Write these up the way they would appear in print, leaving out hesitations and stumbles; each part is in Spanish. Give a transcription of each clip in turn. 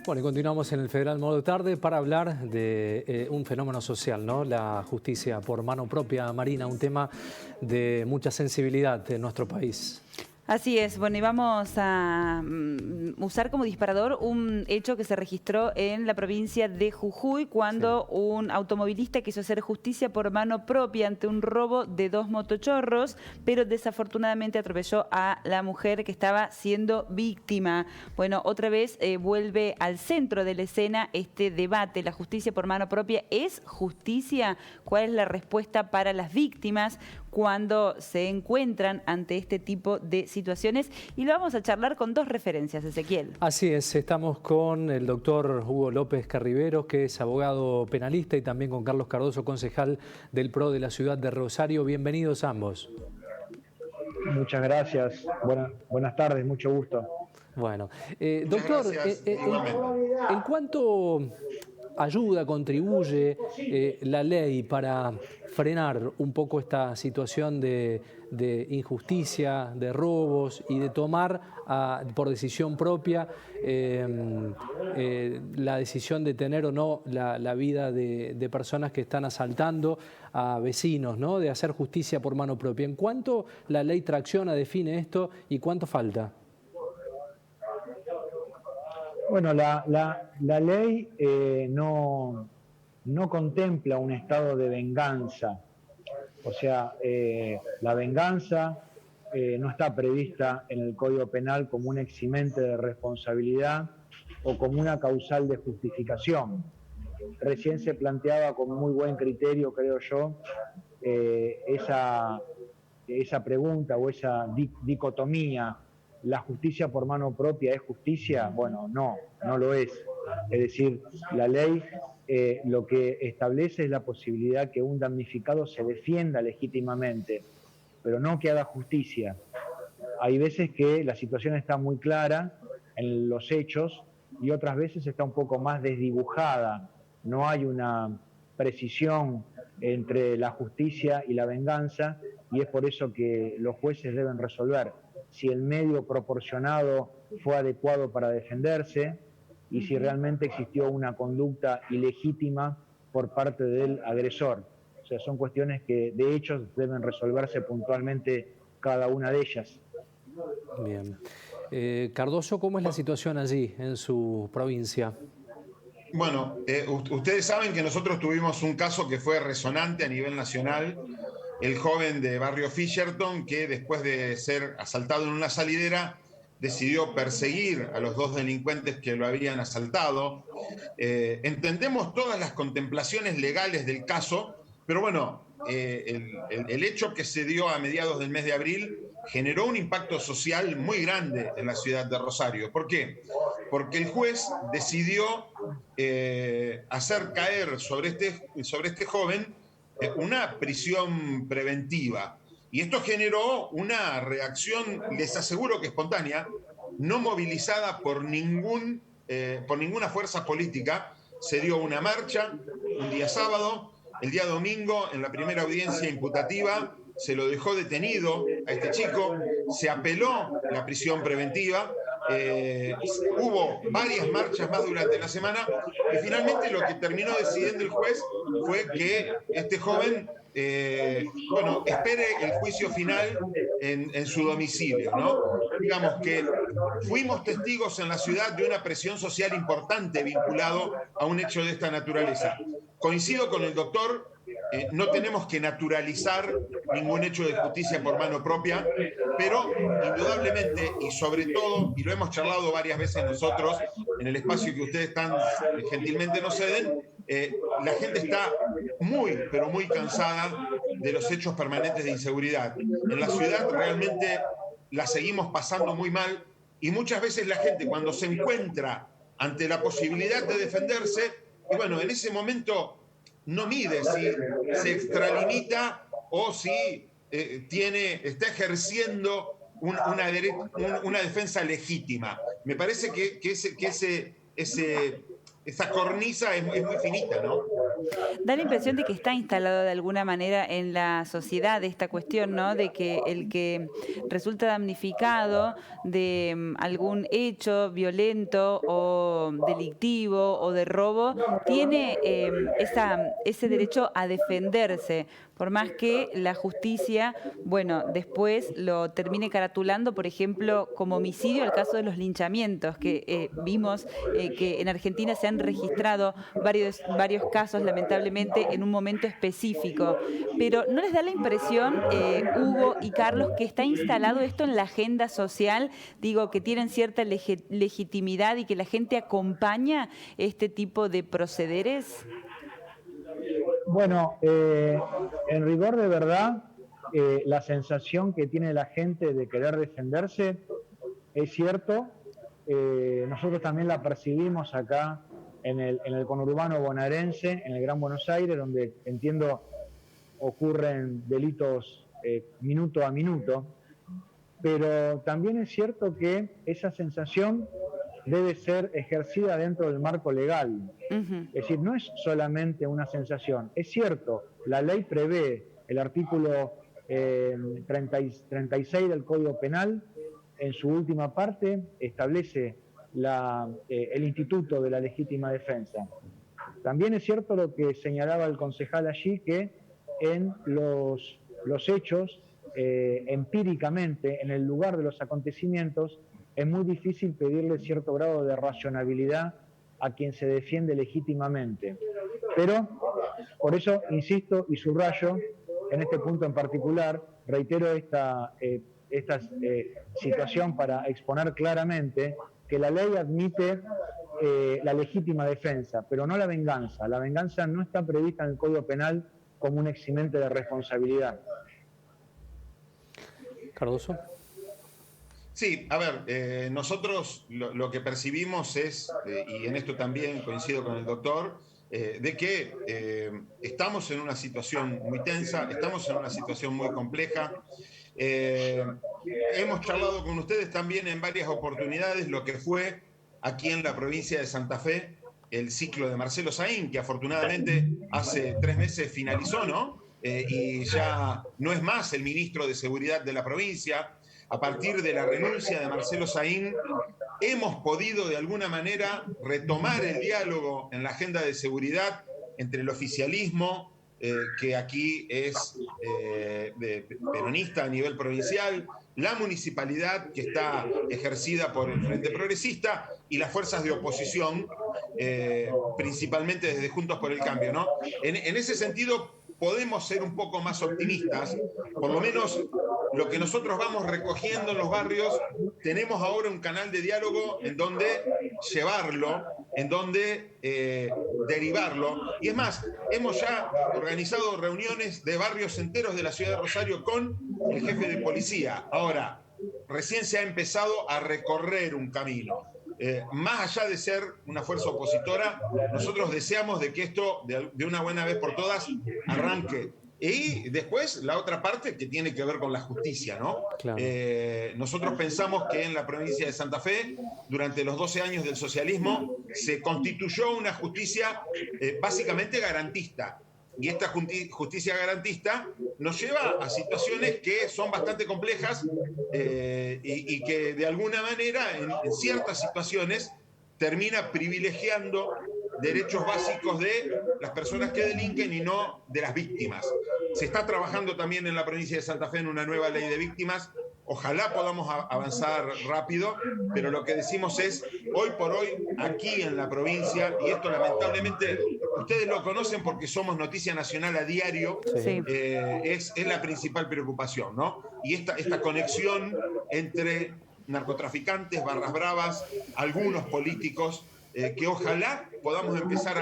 Bueno, y continuamos en el Federal Modo Tarde para hablar de un fenómeno social, ¿no? La justicia por mano propia, Marina, un tema de mucha sensibilidad en nuestro país. Así es, bueno, y vamos a usar como disparador un hecho que se registró en la provincia de Jujuy cuando un automovilista quiso hacer justicia por mano propia ante un robo de 2 motochorros, pero desafortunadamente atropelló a la mujer que estaba siendo víctima. Bueno, otra vez vuelve al centro de la escena este debate. ¿La justicia por mano propia es justicia? ¿Cuál es la respuesta para las víctimas cuando se encuentran ante este tipo de situaciones? Y lo vamos a charlar con dos referencias, Ezequiel. Así es, estamos con el doctor Hugo López Carriveros, que es abogado penalista, y también con Carlos Cardoso, concejal del PRO de la ciudad de Rosario. Bienvenidos ambos. Muchas gracias. Buenas tardes, mucho gusto. Bueno, doctor, ¿en cuánto ayuda, contribuye la ley para frenar un poco esta situación de injusticia, de robos y de tomar por decisión propia la decisión de tener o no la vida de personas que están asaltando a vecinos, ¿no? De hacer justicia por mano propia? ¿En cuánto la ley tracciona, define esto y cuánto falta? Bueno, la ley no contempla un estado de venganza. O sea, la venganza no está prevista en el Código Penal como un eximente de responsabilidad o como una causal de justificación. Recién se planteaba con muy buen criterio, creo yo, esa pregunta o esa dicotomía. ¿La justicia por mano propia es justicia? Bueno, no lo es. Es decir, la ley lo que establece es la posibilidad que un damnificado se defienda legítimamente, pero no que haga justicia. Hay veces que la situación está muy clara en los hechos y otras veces está un poco más desdibujada. No hay una precisión entre la justicia y la venganza, y es por eso que los jueces deben resolver si el medio proporcionado fue adecuado para defenderse y si realmente existió una conducta ilegítima por parte del agresor. O sea, son cuestiones que de hecho deben resolverse puntualmente cada una de ellas. Bien. Cardoso, ¿cómo es la situación allí en su provincia? Bueno, ustedes saben que nosotros tuvimos un caso que fue resonante a nivel nacional, el joven de Barrio Fisherton, que después de ser asaltado en una salidera decidió perseguir a los 2 delincuentes que lo habían asaltado. Entendemos todas las contemplaciones legales del caso, pero bueno, el hecho que se dio a mediados del mes de abril generó un impacto social muy grande en la ciudad de Rosario. ¿Por qué? Porque el juez decidió hacer caer sobre este joven una prisión preventiva. Y esto generó una reacción, les aseguro que espontánea, no movilizada por ninguna fuerza política. Se dio una marcha un día sábado, el día domingo, en la primera audiencia imputativa, se lo dejó detenido a este chico, se apeló la prisión preventiva, hubo varias marchas más durante la semana y finalmente lo que terminó decidiendo el juez fue que este joven espere el juicio final en su domicilio, ¿no? Digamos que fuimos testigos en la ciudad de una presión social importante vinculado a un hecho de esta naturaleza. Coincido con el doctor, no tenemos que naturalizar ningún hecho de justicia por mano propia, pero indudablemente y sobre todo, y lo hemos charlado varias veces nosotros en el espacio que ustedes tan gentilmente nos ceden, la gente está muy, pero muy cansada de los hechos permanentes de inseguridad. En la ciudad realmente la seguimos pasando muy mal y muchas veces la gente cuando se encuentra ante la posibilidad de defenderse, y bueno, en ese momento no mide si se extralimita o si está ejerciendo una defensa legítima. Me parece que esa cornisa es muy finita, ¿no? Da la impresión de que está instalado de alguna manera en la sociedad esta cuestión, ¿no? De que el que resulta damnificado de algún hecho violento o delictivo o de robo tiene ese derecho a defenderse, por más que la justicia, bueno, después lo termine caratulando, por ejemplo, como homicidio, el caso de los linchamientos, que vimos que en Argentina se han registrado varios casos, lamentablemente, en un momento específico. Pero ¿no les da la impresión, Hugo y Carlos, que está instalado esto en la agenda social? Digo, que tienen cierta legitimidad y que la gente acompaña este tipo de procederes. Bueno, en rigor de verdad, la sensación que tiene la gente de querer defenderse es cierto. Nosotros también la percibimos acá en el conurbano bonaerense, en el Gran Buenos Aires, donde entiendo ocurren delitos minuto a minuto, pero también es cierto que esa sensación debe ser ejercida dentro del marco legal. Es decir, no es solamente una sensación. Es cierto, la ley prevé, el artículo 36 del Código Penal, en su última parte, establece el instituto de la legítima defensa. También es cierto lo que señalaba el concejal allí, que en los hechos, empíricamente, en el lugar de los acontecimientos, es muy difícil pedirle cierto grado de racionalidad a quien se defiende legítimamente. Pero, por eso, insisto y subrayo, en este punto en particular, reitero esta situación para exponer claramente que la ley admite la legítima defensa, pero no la venganza. La venganza no está prevista en el Código Penal como un eximente de responsabilidad. Cardoso. Sí, a ver, nosotros lo que percibimos es, y en esto también coincido con el doctor, de que estamos en una situación muy tensa, estamos en una situación muy compleja. Hemos charlado con ustedes también en varias oportunidades lo que fue aquí en la provincia de Santa Fe el ciclo de Marcelo Saín, que afortunadamente hace 3 meses finalizó, ¿no? Y ya no es más el ministro de Seguridad de la provincia. A partir de la renuncia de Marcelo Saín, hemos podido de alguna manera retomar el diálogo en la agenda de seguridad entre el oficialismo, que aquí es peronista a nivel provincial, la municipalidad, que está ejercida por el Frente Progresista, y las fuerzas de oposición, principalmente desde Juntos por el Cambio, ¿no? En ese sentido, podemos ser un poco más optimistas. Por lo menos lo que nosotros vamos recogiendo en los barrios, tenemos ahora un canal de diálogo en donde llevarlo, en donde derivarlo. Y es más, hemos ya organizado reuniones de barrios enteros de la ciudad de Rosario con el jefe de policía. Ahora, recién se ha empezado a recorrer un camino. Más allá de ser una fuerza opositora, nosotros deseamos de que esto, de una buena vez por todas, arranque. Y después la otra parte que tiene que ver con la justicia, ¿no? Claro. Nosotros pensamos que en la provincia de Santa Fe, durante los 12 años del socialismo, se constituyó una justicia básicamente garantista. Y esta justicia garantista nos lleva a situaciones que son bastante complejas y que de alguna manera en ciertas situaciones termina privilegiando derechos básicos de las personas que delinquen y no de las víctimas. Se está trabajando también en la provincia de Santa Fe en una nueva ley de víctimas. Ojalá podamos avanzar rápido, pero lo que decimos es, hoy por hoy, aquí en la provincia, y esto lamentablemente ustedes lo conocen porque somos noticia nacional a diario, sí. Es la principal preocupación, ¿no? Y esta conexión entre narcotraficantes, barras bravas, algunos políticos, que ojalá podamos empezar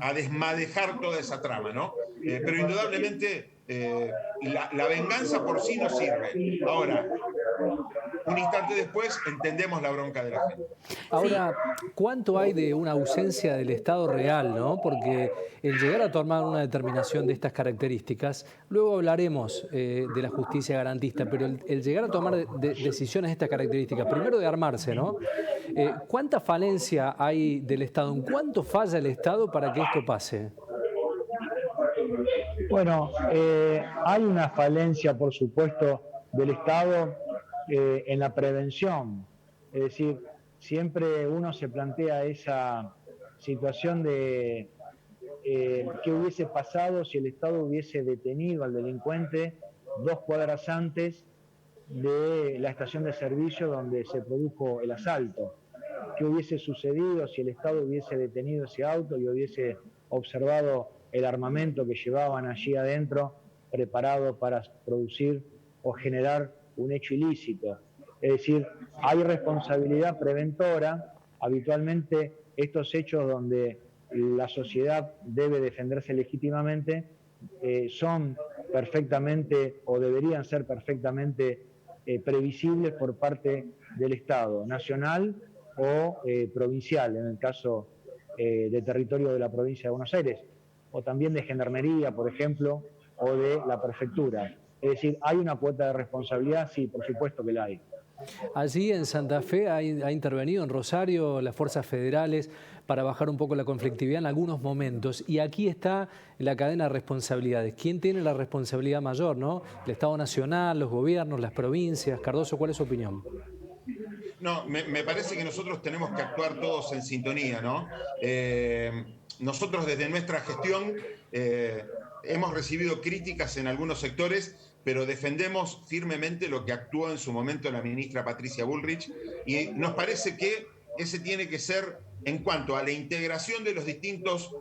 a desmadejar toda esa trama, ¿no? Pero indudablemente la venganza por sí no sirve. Ahora, un instante después entendemos la bronca de la gente. Ahora, ¿cuánto hay de una ausencia del Estado real, ¿no? Porque el llegar a tomar una determinación de estas características, luego hablaremos de la justicia garantista, pero el llegar a tomar decisiones de estas características, primero de armarse, ¿no? ¿Cuánta falencia hay del Estado? ¿En cuánto falla el Estado para que esto pase? Bueno, hay una falencia, por supuesto, del Estado en la prevención. Es decir, siempre uno se plantea esa situación de qué hubiese pasado si el Estado hubiese detenido al delincuente 2 cuadras antes de la estación de servicio donde se produjo el asalto. ¿Qué hubiese sucedido si el Estado hubiese detenido ese auto y hubiese observado el armamento que llevaban allí adentro preparado para producir o generar un hecho ilícito? Es decir, hay responsabilidad preventora. Habitualmente estos hechos donde la sociedad debe defenderse legítimamente son perfectamente o deberían ser perfectamente previsibles por parte del Estado nacional o provincial, en el caso de territorio de la provincia de Buenos Aires, o también de Gendarmería, por ejemplo, o de la prefectura. Es decir, ¿hay una cuota de responsabilidad? Sí, por supuesto que la hay. Allí en Santa Fe ha intervenido en Rosario las fuerzas federales para bajar un poco la conflictividad en algunos momentos. Y aquí está la cadena de responsabilidades. ¿Quién tiene la responsabilidad mayor, no? El Estado Nacional, los gobiernos, las provincias. Cardoso, ¿cuál es su opinión? No, me parece que nosotros tenemos que actuar todos en sintonía, ¿no? Nosotros desde nuestra gestión hemos recibido críticas en algunos sectores, pero defendemos firmemente lo que actuó en su momento la ministra Patricia Bullrich, y nos parece que ese tiene que ser, en cuanto a la integración de los distintos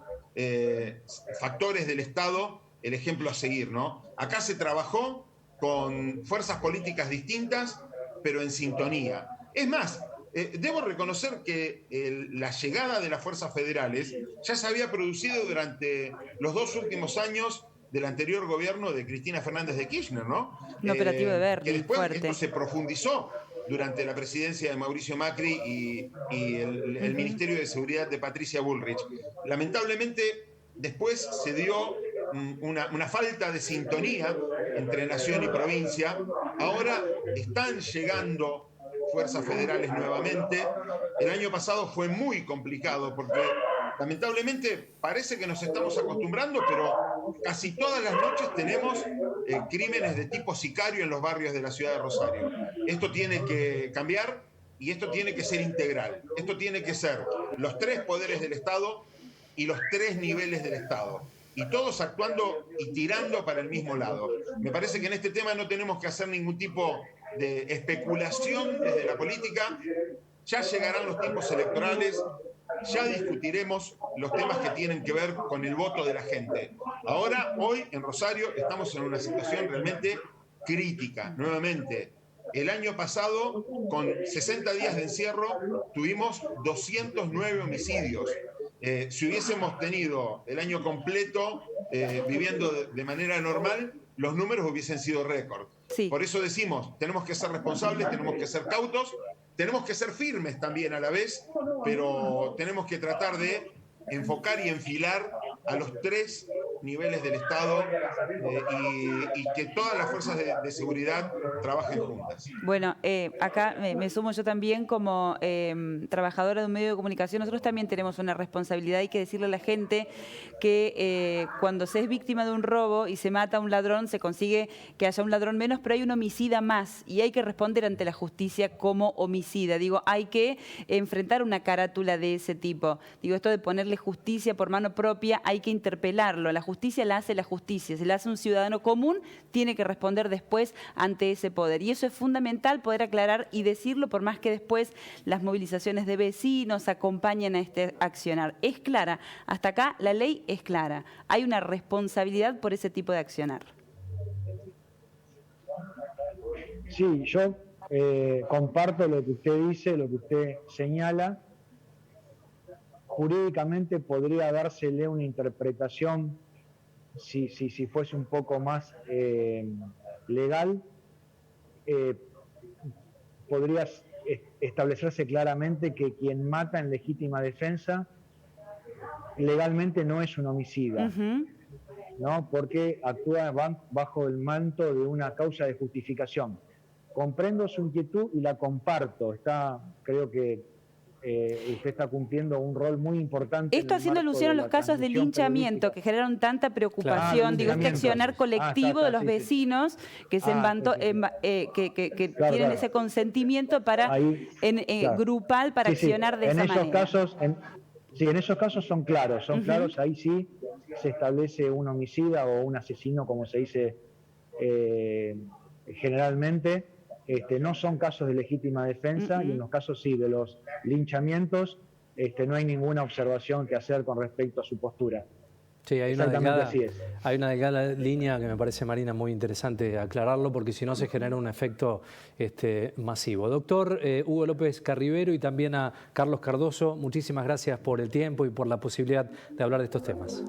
factores del Estado, el ejemplo a seguir, ¿no? Acá se trabajó con fuerzas políticas distintas, pero en sintonía. Es más, debo reconocer que la llegada de las fuerzas federales ya se había producido durante los 2 últimos años del anterior gobierno de Cristina Fernández de Kirchner, ¿no? Un operativo de Berni, que después fuerte. esto se profundizó durante la presidencia de Mauricio Macri y el Ministerio de Seguridad de Patricia Bullrich. Lamentablemente, después se dio una falta de sintonía entre nación y provincia. Ahora están llegando fuerzas federales nuevamente. El año pasado fue muy complicado porque lamentablemente parece que nos estamos acostumbrando, pero casi todas las noches tenemos crímenes de tipo sicario en los barrios de la ciudad de Rosario. Esto tiene que cambiar y esto tiene que ser integral. Esto tiene que ser los 3 poderes del Estado y los 3 niveles del Estado, y todos actuando y tirando para el mismo lado. Me parece que en este tema no tenemos que hacer ningún tipo de especulación desde la política. Ya llegarán los tiempos electorales, ya discutiremos los temas que tienen que ver con el voto de la gente. Ahora, hoy en Rosario estamos en una situación realmente crítica. Nuevamente, el año pasado, con 60 días de encierro, tuvimos 209 homicidios. Si hubiésemos tenido el año completo viviendo de manera normal, los números hubiesen sido récord. Sí. Por eso decimos, tenemos que ser responsables, tenemos que ser cautos, tenemos que ser firmes también a la vez, pero tenemos que tratar de enfocar y enfilar a los 3 niveles del Estado y que todas las fuerzas de seguridad trabajen juntas. Bueno, acá me sumo yo también como trabajadora de un medio de comunicación. Nosotros también tenemos una responsabilidad. Hay que decirle a la gente que cuando se es víctima de un robo y se mata a un ladrón, se consigue que haya un ladrón menos, pero hay un homicida más y hay que responder ante la justicia como homicida. Digo, hay que enfrentar una carátula de ese tipo. Digo, esto de ponerle justicia por mano propia, hay que interpelarlo. La justicia la hace la justicia. Si la hace un ciudadano común, tiene que responder después ante ese poder. Y eso es fundamental poder aclarar y decirlo, por más que después las movilizaciones de vecinos acompañen a este accionar. Es clara. Hasta acá la ley es clara. Hay una responsabilidad por ese tipo de accionar. Sí, yo comparto lo que usted dice, lo que usted señala. Jurídicamente podría dársele una interpretación, si fuese un poco más legal, podría establecerse claramente que quien mata en legítima defensa legalmente no es un homicida, ¿no? Porque actúa bajo el manto de una causa de justificación. Comprendo su inquietud y la comparto. Creo que usted está cumpliendo un rol muy importante. Esto haciendo alusión a los casos de linchamiento que generaron tanta preocupación, digo, este accionar colectivo de los vecinos que se que tienen ese consentimiento para grupal para accionar de esa manera. En esos casos son claros, ahí sí se establece un homicida o un asesino, como se dice generalmente. No son casos de legítima defensa y en los casos sí de los linchamientos no hay ninguna observación que hacer con respecto a su postura. Sí, hay una delgada línea que me parece, Marina, muy interesante aclararlo, porque si no se genera un efecto masivo. Doctor Hugo López Carribero y también a Carlos Cardoso, muchísimas gracias por el tiempo y por la posibilidad de hablar de estos temas.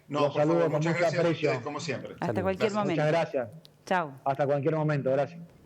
Los saludo con mucho aprecio, como siempre. Hasta cualquier momento. Muchas gracias. Chao. Hasta cualquier momento, gracias.